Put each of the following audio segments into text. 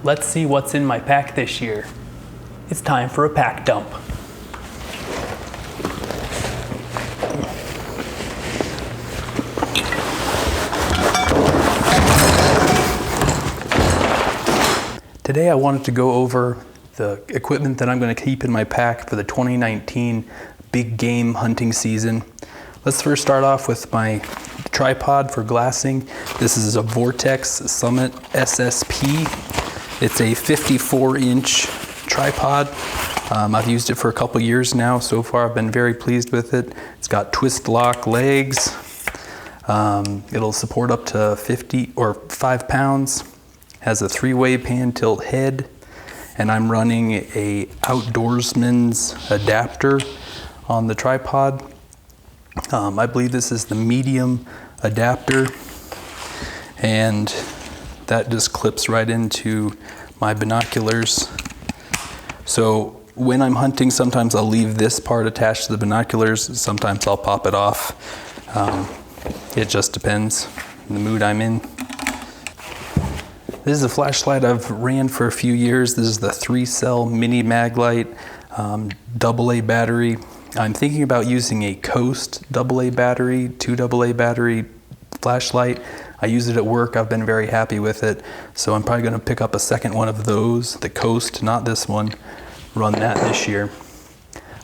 Let's see what's in my pack this year. It's time for a pack dump. Today I wanted to go over the equipment that I'm going to keep in my pack for the 2019 big game hunting season. Let's first start off with my tripod for glassing. This is a Vortex Summit SSP. It's a 54-inch tripod. I've used it for a couple years now. So far I've been very pleased with it. It's got twist lock legs. It'll support up to 50 or 5 pounds. Has a 3-way pan tilt head, and I'm running a Outdoorsman's adapter on the tripod. I believe this is the medium adapter, and that just clips right into my binoculars. So when I'm hunting, sometimes I'll leave this part attached to the binoculars. Sometimes I'll pop it off. It just depends on the mood I'm in. This is a flashlight I've ran for a few years. This is the 3-cell mini mag light, AA battery. I'm thinking about using a Coast AA battery, 2 AA battery flashlight. I use it at work. I've been very happy with it. So I'm probably going to pick up a second one of those, the Coast, not this one, run that this year.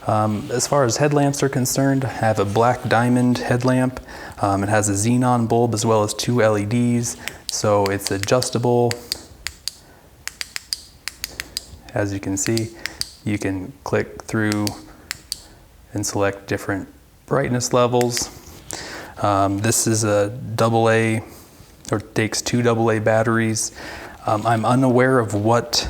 As far as headlamps are concerned, I have a black diamond headlamp. It has a xenon bulb as well as 2 LEDs. So it's adjustable. As you can see, you can click through and select different brightness levels. This is a AA, or takes 2 AA batteries. I'm unaware of what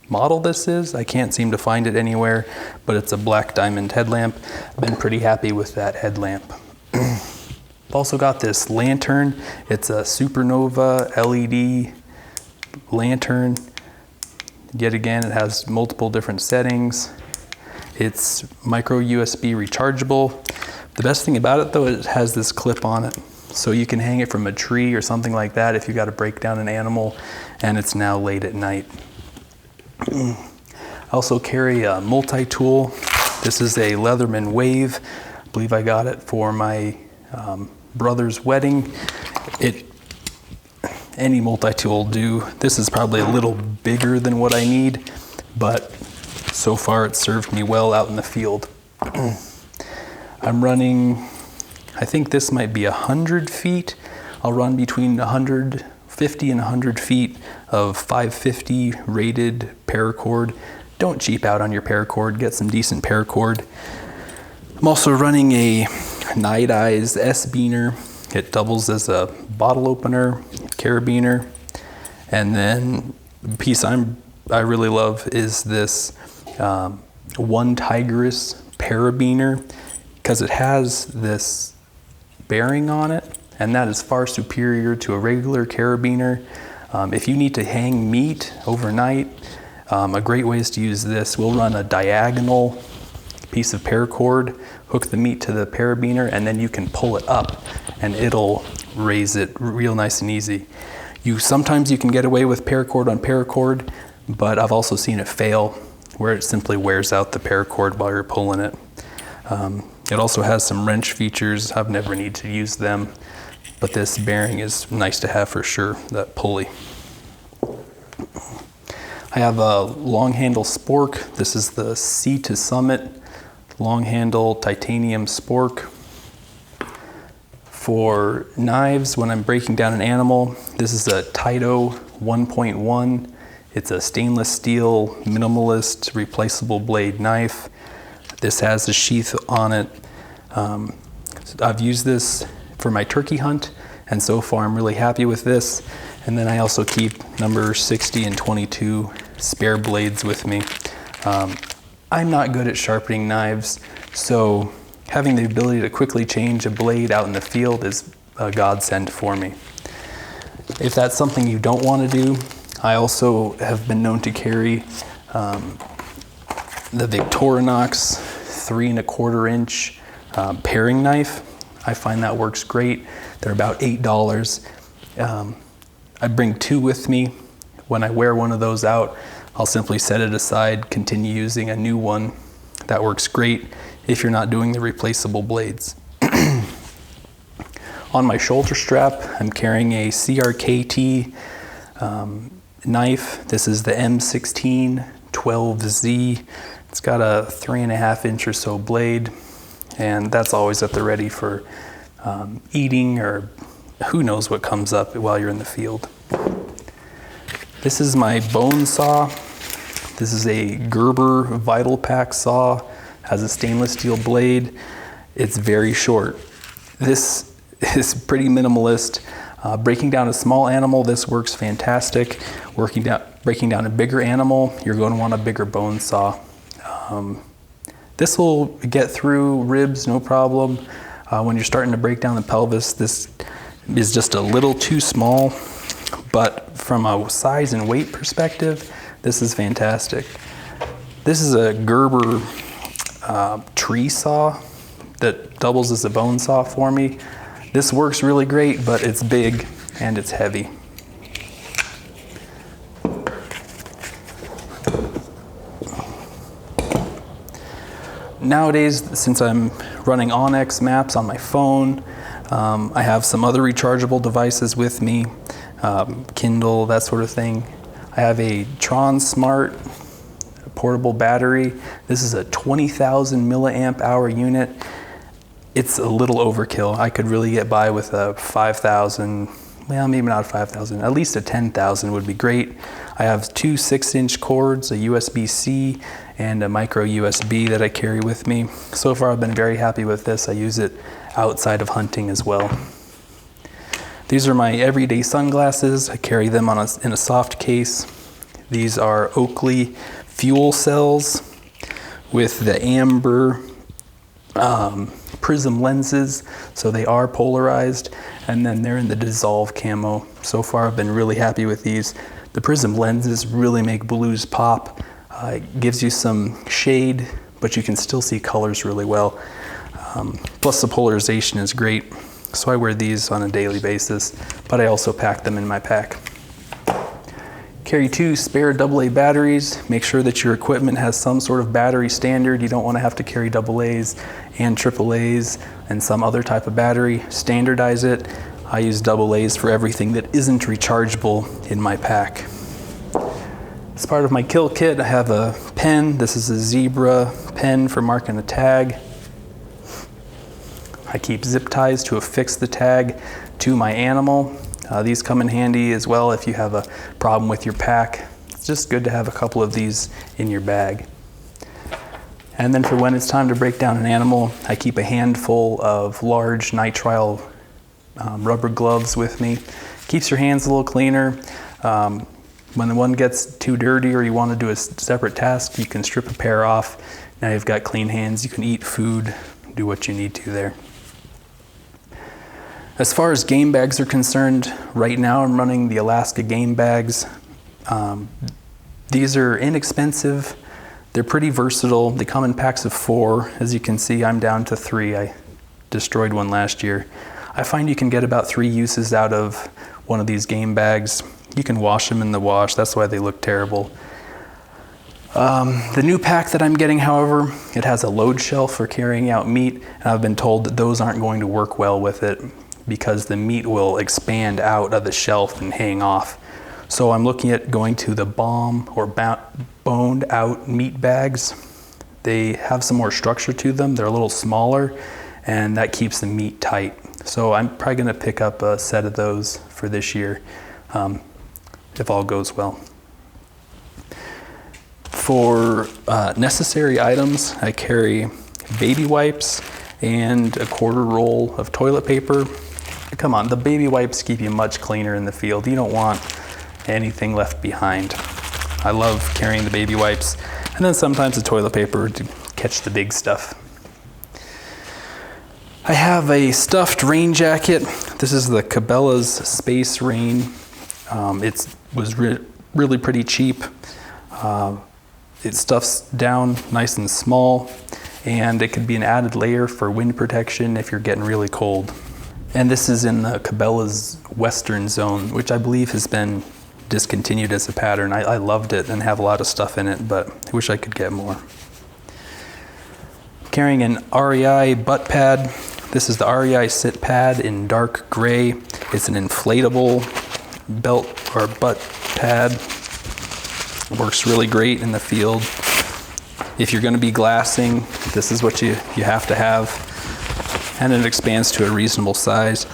model this is. I can't seem to find it anywhere, but it's a black diamond headlamp. I've been pretty happy with that headlamp. I've also got this lantern. It's a Supernova LED lantern. Yet again, it has multiple different settings. It's micro USB rechargeable. The best thing about it though, it has this clip on it. So you can hang it from a tree or something like that if you got to break down an animal and it's now late at night. I also carry a Multitool. This is a Leatherman Wave. I believe I got it for my brother's wedding. Any multi-tool will do. This is probably a little bigger than what I need, but so far it's served me well out in the field. I'm running, I think this might be 100 feet. I'll run between 150 and 100 feet of 550 rated paracord. Don't cheap out on your paracord, get some decent paracord. I'm also running a Night Eyes S-Beaner. It doubles as a bottle opener, carabiner. And then the piece I really love is this One Tigress Carabiner, because it has this bearing on it, and that is far superior to a regular carabiner. If you need to hang meat overnight, a great way is to use this. We'll run a diagonal piece of paracord, hook the meat to the carabiner, and then you can pull it up and it'll raise it real nice and easy. Sometimes you can get away with paracord on paracord, but I've also seen it fail where it simply wears out the paracord while you're pulling it. It also has some wrench features. I've never needed to use them, but this bearing is nice to have for sure, that pulley. I have a long handle spork. This is the Sea to Summit long handle titanium spork. For knives, when I'm breaking down an animal, this is a Taito 1.1. It's a stainless steel minimalist replaceable blade knife. This has a sheath on it. I've used this for my turkey hunt, and so far I'm really happy with this. And then I also keep number 60 and 22 spare blades with me. I'm not good at sharpening knives, so having the ability to quickly change a blade out in the field is a godsend for me. If that's something you don't want to do, I also have been known to carry the Victorinox 3¼ inch paring knife. I find that works great. They're about $8. I bring 2 with me When I wear one of those out, I'll simply set it aside, continue using a new one. That works great if you're not doing the replaceable blades. On my shoulder strap, I'm carrying a CRKT knife. This is the M16-12Z. It's got a 3.5 inch or so blade, and that's always at the ready for eating or who knows what comes up while you're in the field. This is my bone saw. This is a Gerber Vital Pack saw. Has a stainless steel blade. It's very short. This is pretty minimalist. Breaking down a small animal, this works fantastic. Breaking down a bigger animal, you're going to want a bigger bone saw. This will get through ribs, no problem. When you're starting to break down the pelvis, this is just a little too small, but from a size and weight perspective, this is fantastic. This is a Gerber tree saw that doubles as a bone saw for me. This works really great, but it's big and it's heavy. Nowadays, since I'm running Onyx maps on my phone, I have some other rechargeable devices with me, Kindle, that sort of thing. I have a Tron Smart portable battery. This is a 20,000 milliamp hour unit. It's a little overkill. I could really get by with a 5,000, well, maybe not 5,000, at least a 10,000 would be great. I have two 6-inch cords, a USB-C and a micro USB that I carry with me. So far I've been very happy with this. I use it outside of hunting as well. These are my everyday sunglasses. I carry them in a soft case. These are Oakley fuel cells with the amber prism lenses, so they are polarized, and then they're in the dissolve camo. So far I've been really happy with these. The prism lenses really make blues pop. It gives you some shade, but you can still see colors really well. Plus the polarization is great. So I wear these on a daily basis, but I also pack them in my pack. Carry 2 spare AA batteries. Make sure that your equipment has some sort of battery standard. You don't want to have to carry AA's and AAA's and some other type of battery. Standardize it. I use AA's for everything that isn't rechargeable in my pack. As part of my kill kit, I have a pen. This is a Zebra pen for marking a tag. I keep zip ties to affix the tag to my animal. These come in handy as well if you have a problem with your pack. It's just good to have a couple of these in your bag. And then for when it's time to break down an animal, I keep a handful of large nitrile rubber gloves with me. Keeps your hands a little cleaner. When the one gets too dirty or you want to do a separate task, you can strip a pair off. Now you've got clean hands, you can eat food, do what you need to there. As far as game bags are concerned, right now I'm running the Alaska game bags. These are inexpensive. They're pretty versatile. They come in packs of 4. As you can see, I'm down to 3. I destroyed one last year. I find you can get about 3 uses out of one of these game bags. You can wash them in the wash. That's why they look terrible. The new pack that I'm getting, however, it has a load shelf for carrying out meat, and I've been told that those aren't going to work well with it because the meat will expand out of the shelf and hang off. So I'm looking at going to the bomb or boned out meat bags. They have some more structure to them. They're a little smaller, and that keeps the meat tight. So I'm probably gonna pick up a set of those for this year, if all goes well. For necessary items, I carry baby wipes and a 1/4 roll of toilet paper. Come on, the baby wipes keep you much cleaner in the field. You don't want anything left behind. I love carrying the baby wipes, and then sometimes the toilet paper to catch the big stuff. I have a stuffed rain jacket. This is the Cabela's Space Rain. It was really pretty cheap. It stuffs down nice and small, and it could be an added layer for wind protection if you're getting really cold. And this is in the Cabela's Western Zone, which I believe has been discontinued as a pattern. I loved it and have a lot of stuff in it, but I wish I could get more. Carrying an REI butt pad. This is the REI sit pad in dark gray. It's an inflatable belt or butt pad. It works really great in the field. If you're going to be glassing, this is what you have to have. And it expands to a reasonable size.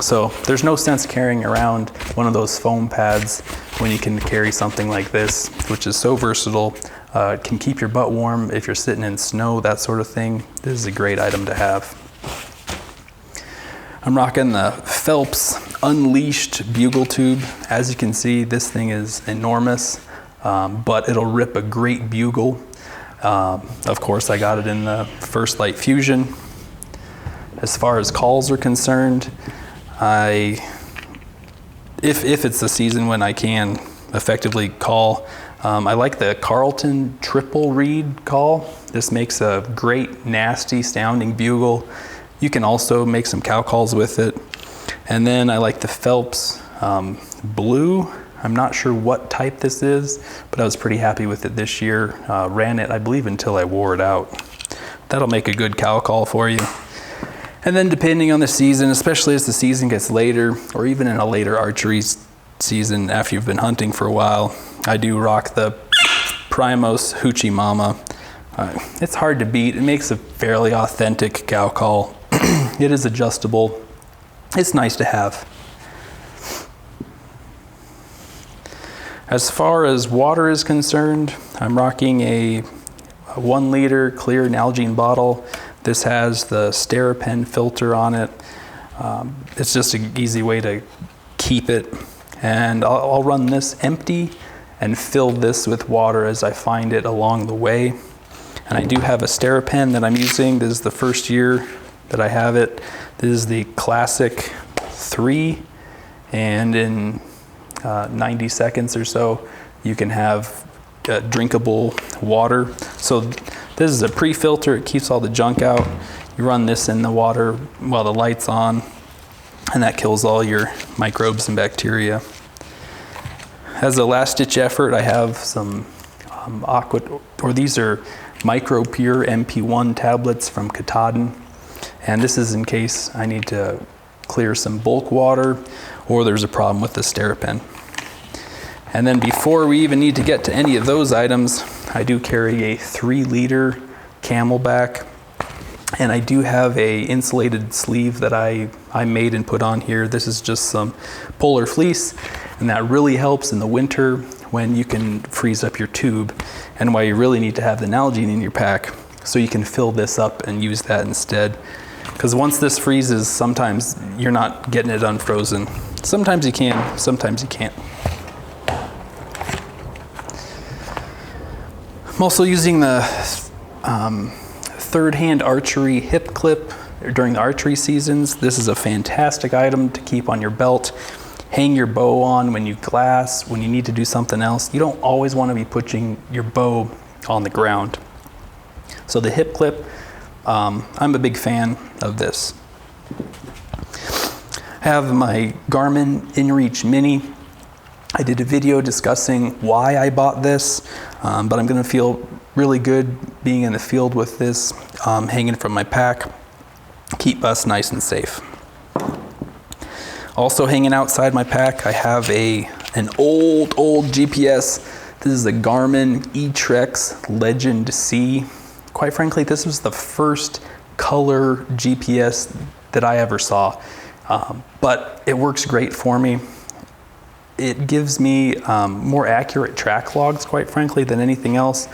So there's no sense carrying around one of those foam pads when you can carry something like this, which is so versatile. It can keep your butt warm if you're sitting in snow, that sort of thing. This is a great item to have. I'm rocking the Phelps Unleashed Bugle Tube. As you can see, this thing is enormous, but it'll rip a great bugle. Of course, I got it in the First Light Fusion. As far as calls are concerned, if it's the season when I can effectively call, I like the Carlton triple reed call. This makes a great nasty sounding bugle. You can also make some cow calls with it. And then I like the Phelps Blue. I'm not sure what type this is, but I was pretty happy with it this year. Ran it, I believe, until I wore it out. That'll make a good cow call for you. And then depending on the season, especially as the season gets later, or even in a later archery season after you've been hunting for a while, I do rock the Primos Hoochie Mama. It's hard to beat. It makes a fairly authentic cow call. It is adjustable. It's nice to have. As far as water is concerned, I'm rocking a 1 liter clear Nalgene bottle. This has the Steripen filter on it. It's just an easy way to keep it. And I'll run this empty and fill this with water as I find it along the way. And I do have a Steripen that I'm using. This is the first year that I have it. This is the Classic 3, and in 90 seconds or so, you can have drinkable water. So this is a pre-filter. It keeps all the junk out. You run this in the water while the light's on, and that kills all your microbes and bacteria. As a last-ditch effort, I have some these are Micro Pure MP1 tablets from Katahdin, and this is in case I need to clear some bulk water or there's a problem with the Steripen. And then before we even need to get to any of those items, I do carry a 3 liter Camelback, and I do have a insulated sleeve that I made and put on here. This is just some polar fleece, and that really helps in the winter when you can freeze up your tube, and why you really need to have the Nalgene in your pack so you can fill this up and use that instead. Because once this freezes, sometimes you're not getting it unfrozen. Sometimes you can, sometimes you can't. I'm also using the Third Hand Archery hip clip during the archery seasons. This is a fantastic item to keep on your belt. Hang your bow on when you glass, when you need to do something else. You don't always want to be putting your bow on the ground. So the hip clip, I'm a big fan of this. I have my Garmin Inreach Mini. I did a video discussing why I bought this, but I'm going to feel really good being in the field with this, hanging from my pack. Keep us nice and safe. Also hanging outside my pack, I have an old GPS. This is the Garmin eTrex Legend C. Quite frankly, this was the first color GPS that I ever saw, but it works great for me. It gives me more accurate track logs, quite frankly, than anything else.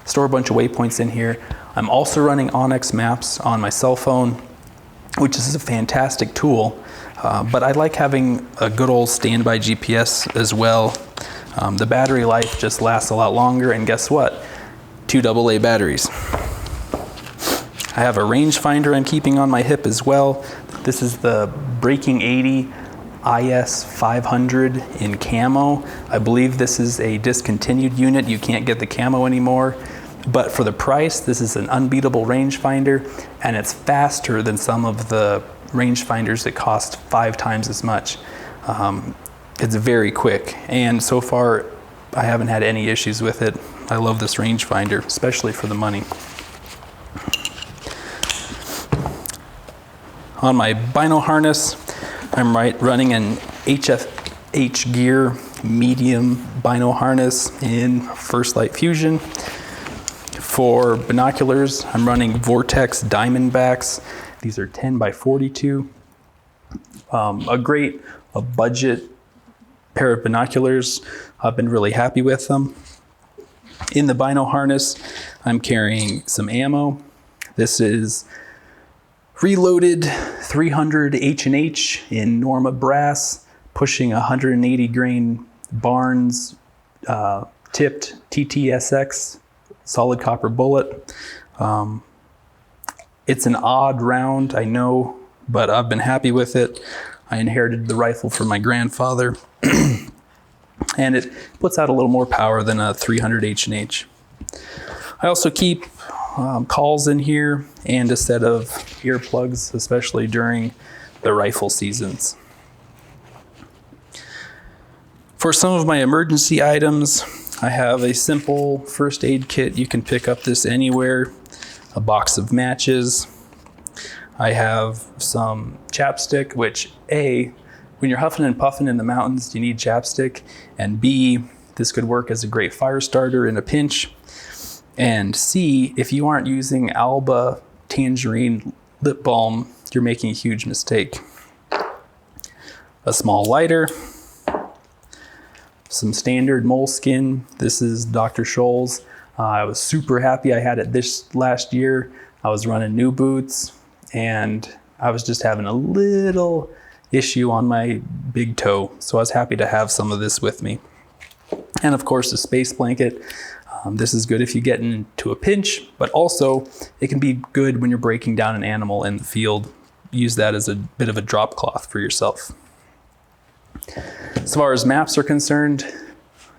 Store a bunch of waypoints in here. I'm also running Onyx Maps on my cell phone, which is a fantastic tool, but I like having a good old standby GPS as well. The battery life just lasts a lot longer, and guess what? 2 AA batteries. I have a rangefinder I'm keeping on my hip as well. This is the Breaking 80 IS 500 in camo. I believe this is a discontinued unit. You can't get the camo anymore, But for the price, this is an unbeatable rangefinder, and it's faster than some of the rangefinders that cost 5 times as much. It's very quick, and so far I haven't had any issues with it. I love this rangefinder, especially for the money. On my Bino harness, I'm running an HFH Gear medium Bino harness in First Light Fusion. For binoculars, I'm running Vortex Diamondbacks. These are 10 by 42. A budget pair of binoculars. I've been really happy with them. In the Bino harness, I'm carrying some ammo. This is reloaded 300 H&H in Norma brass, pushing 180 grain Barnes tipped TTSX solid copper bullet. It's an odd round, I know, but I've been happy with it. I inherited the rifle from my grandfather, and it puts out a little more power than a 300 H&H. I also keep calls in here and a set of earplugs, especially during the rifle seasons. For some of my emergency items, I have a simple first aid kit. You can pick up this anywhere. A box of matches. I have some chapstick, which A, when you're huffing and puffing in the mountains, you need chapstick. And B, this could work as a great fire starter in a pinch. And C, if you aren't using Alba Tangerine lip balm, you're making a huge mistake. A small lighter. Some standard Moleskin. This is Dr. Scholl's. I was super happy I had it this last year. I was running new boots and I was just having a little issue on my big toe. So I was happy to have some of this with me. And of course, the space blanket. This is good if you get into a pinch, but also it can be good when you're breaking down an animal in the field. Use that as a bit of a drop cloth for yourself. As far as maps are concerned,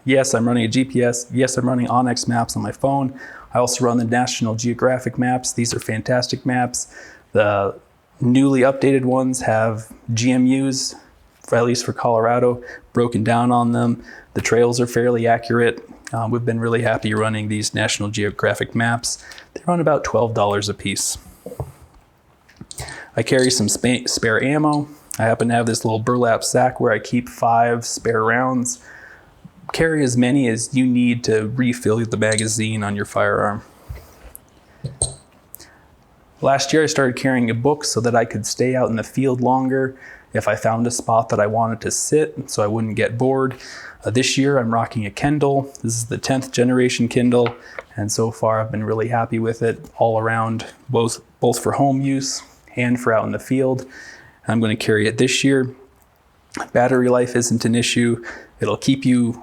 yes, I'm running a GPS. Yes, I'm running Onyx maps on my phone. I also run the National Geographic maps. These are fantastic maps. The newly updated ones have GMUs, at least for Colorado, broken down on them. The trails are fairly accurate. We've been really happy running these National Geographic maps. They run about $12 a piece. I carry some spare ammo. I happen to have this little burlap sack where I keep 5 spare rounds. Carry as many as you need to refill the magazine on your firearm. Last year I started carrying a book so that I could stay out in the field longer if I found a spot that I wanted to sit so I wouldn't get bored. This year I'm rocking a Kindle. This is the 10th generation Kindle, and so far I've been really happy with it all around, both for home use and for out in the field. I'm going to carry it this year. Battery life isn't an issue. It'll keep you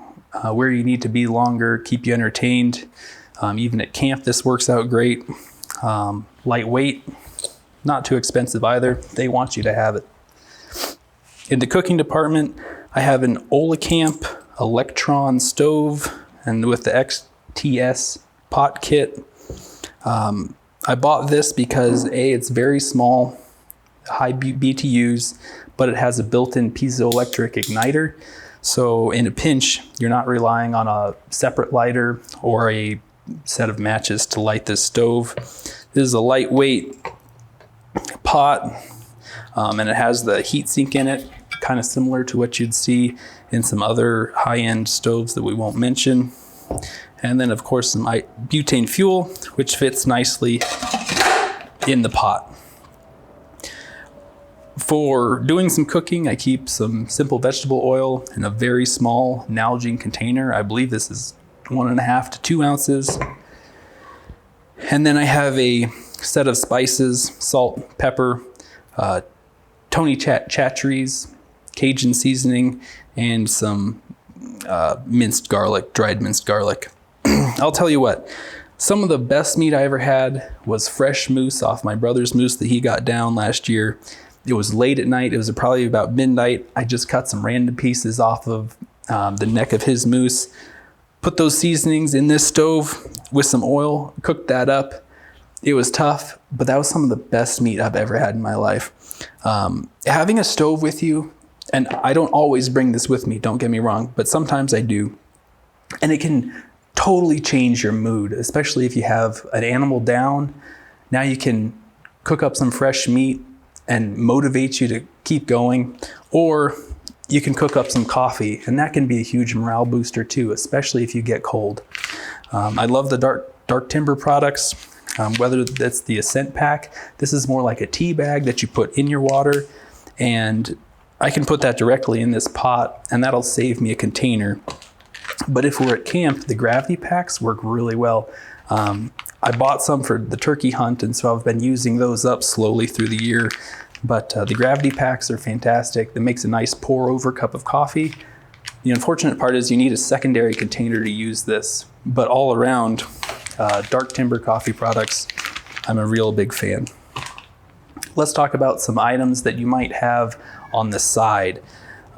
where you need to be longer, keep you entertained. Even at camp, this works out great. Lightweight, not too expensive either. They want you to have it. In the cooking department, I have an Olecamp Electron stove, and with the XTS pot kit. I bought this because A, it's very small, high BTUs, but it has a built-in piezoelectric igniter. So in a pinch, you're not relying on a separate lighter or a set of matches to light this stove. This is a lightweight pot, and it has the heat sink in it, kind of similar to what you'd see in some other high-end stoves that we won't mention. And then of course some butane fuel, which fits nicely in the pot. For doing some cooking, I keep some simple vegetable oil in a very small Nalgene container. I believe this is 1.5 to 2 ounces. And then I have a set of spices, salt, pepper, Tony Chachere's, Cajun seasoning, and some minced garlic, dried minced garlic. I'll tell you what, some of the best meat I ever had was fresh moose off my brother's moose that he got down last year. It was late at night. It was probably about midnight. I just cut some random pieces off of the neck of his moose, Put those seasonings in this stove with some oil, cooked that up. It was tough, but that was some of the best meat I've ever had in my life. Having a stove with you, and I don't always bring this with me, don't get me wrong, but sometimes I do. And it can totally change your mood, especially if you have an animal down. Now you can cook up some fresh meat and motivate you to keep going. Or you can cook up some coffee, and that can be a huge morale booster too, especially if you get cold. I love the dark timber products, whether that's the Ascent Pack. This is more like a tea bag that you put in your water, and I can put that directly in this pot, and that'll save me a container. But if we're at camp, the gravity packs work really well. I bought some for the turkey hunt, and so I've been using those up slowly through the year. But the gravity packs are fantastic. That makes a nice pour over cup of coffee. The unfortunate part is you need a secondary container to use this, but all around, dark timber coffee products, I'm a real big fan. Let's talk about some items that you might have on the side.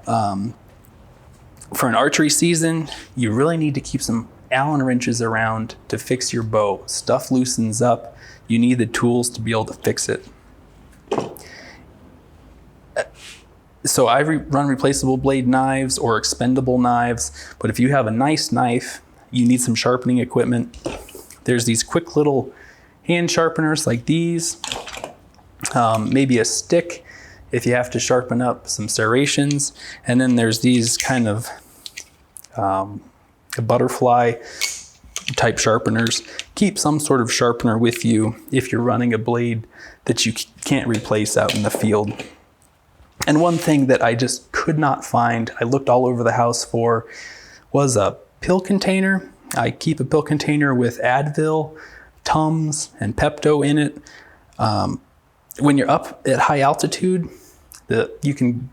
For an archery season, you really need to keep some Allen wrenches around to fix your bow. Stuff loosens up. You need the tools to be able to fix it. So I run replaceable blade knives or expendable knives, but if you have a nice knife, you need some sharpening equipment. There's these quick little hand sharpeners like these, maybe a stick if you have to sharpen up some serrations, and then there's these kind of butterfly type sharpeners. Keep some sort of sharpener with you if you're running a blade that you can't replace out in the field. And one thing that I just could not find, I looked all over the house for, was a pill container. I keep a pill container with Advil, Tums, and Pepto in it. When you're up at high altitude, you can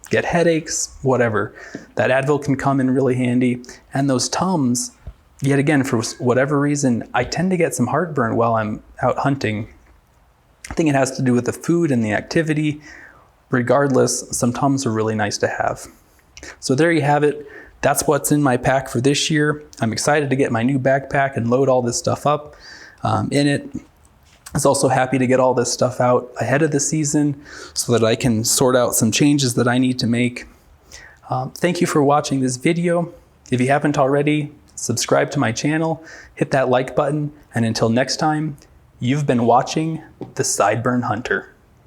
get headaches, whatever. That Advil can come in really handy. And those Tums, yet again, for whatever reason, I tend to get some heartburn while I'm out hunting. I think it has to do with the food and the activity. Regardless, some Tums are really nice to have. So there you have it. That's what's in my pack for this year. I'm excited to get my new backpack and load all this stuff up in it. I was also happy to get all this stuff out ahead of the season so that I can sort out some changes that I need to make. Thank you for watching this video. If you haven't already, subscribe to my channel, hit that like button, and until next time, you've been watching the Sideburn Hunter.